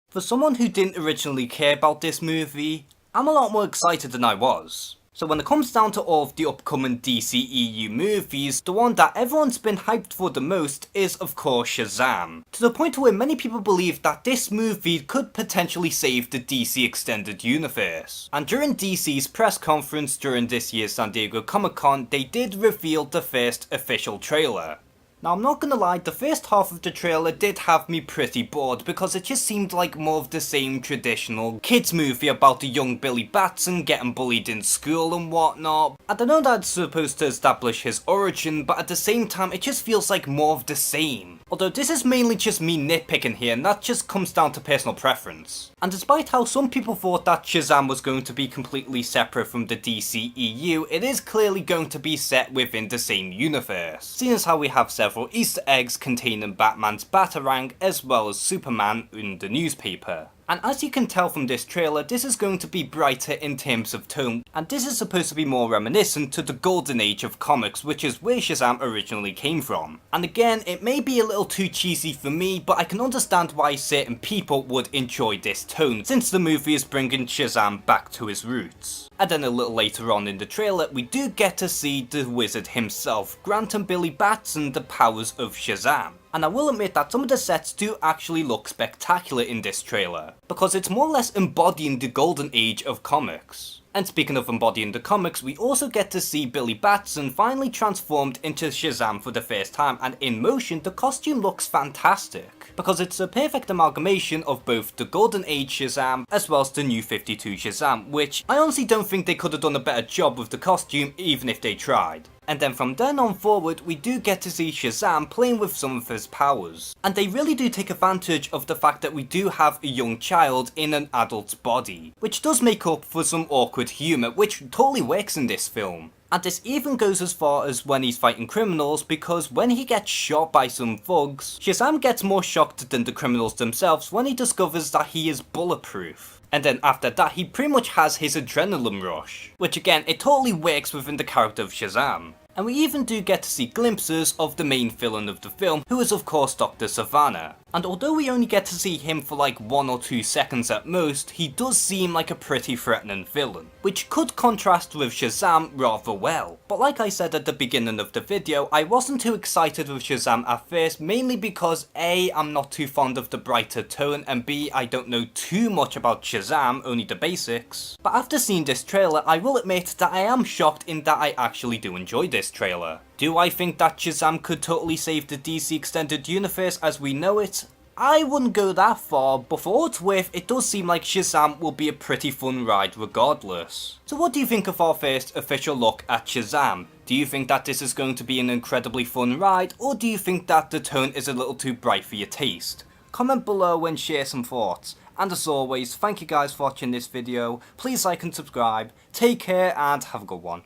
For someone who didn't originally care about this movie, I'm a lot more excited than I was. So when it comes down to all of the upcoming DCEU movies, the one that everyone's been hyped for the most is of course Shazam. To the point where many people believe that this movie could potentially save the DC Extended Universe. And during DC's press conference during this year's San Diego Comic-Con, they did reveal the first official trailer. Now I'm not gonna lie, the first half of the trailer did have me pretty bored because it just seemed like more of the same traditional kids movie about the young Billy Batson getting bullied in school and whatnot. And I know that's supposed to establish his origin, but at the same time it just feels like more of the same. Although this is mainly just me nitpicking here, and that just comes down to personal preference. And despite how some people thought that Shazam was going to be completely separate from the DCEU, it is clearly going to be set within the same universe, seeing as how we have several Easter eggs containing Batman's Batarang as well as Superman in the newspaper. And as you can tell from this trailer, this is going to be brighter in terms of tone, and this is supposed to be more reminiscent to the golden age of comics, which is where Shazam originally came from. And again, it may be a little too cheesy for me, but I can understand why certain people would enjoy this tone, since the movie is bringing Shazam back to his roots. And then a little later on in the trailer, we do get to see the wizard himself, granting Billy Batson the powers of Shazam. And I will admit that some of the sets do actually look spectacular in this trailer, because it's more or less embodying the golden age of comics. And speaking of embodying the comics, we also get to see Billy Batson finally transformed into Shazam for the first time, and in motion the costume looks fantastic, because it's a perfect amalgamation of both the golden age Shazam as well as the new 52 Shazam, which I honestly don't think they could have done a better job with the costume even if they tried. And then from then on forward, we do get to see Shazam playing with some of his powers. And they really do take advantage of the fact that we do have a young child in an adult's body, which does make up for some awkward humour, which totally works in this film. And this even goes as far as when he's fighting criminals, because when he gets shot by some thugs, Shazam gets more shocked than the criminals themselves when he discovers that he is bulletproof. And then after that, he pretty much has his adrenaline rush, which again, it totally works within the character of Shazam. And we even do get to see glimpses of the main villain of the film, who is of course Dr. Savannah. And although we only get to see him for like 1 or 2 seconds at most, he does seem like a pretty threatening villain, which could contrast with Shazam rather well. But like I said at the beginning of the video, I wasn't too excited with Shazam at first, mainly because A, I'm not too fond of the brighter tone, and B, I don't know too much about Shazam, only the basics. But after seeing this trailer, I will admit that I am shocked in that I actually do enjoy this trailer. Do I think that Shazam could totally save the DC Extended Universe as we know it? I wouldn't go that far, but for what it's worth, it does seem like Shazam will be a pretty fun ride regardless. So what do you think of our first official look at Shazam? Do you think that this is going to be an incredibly fun ride, or do you think that the tone is a little too bright for your taste? Comment below and share some thoughts. And as always, thank you guys for watching this video, please like and subscribe, take care and have a good one.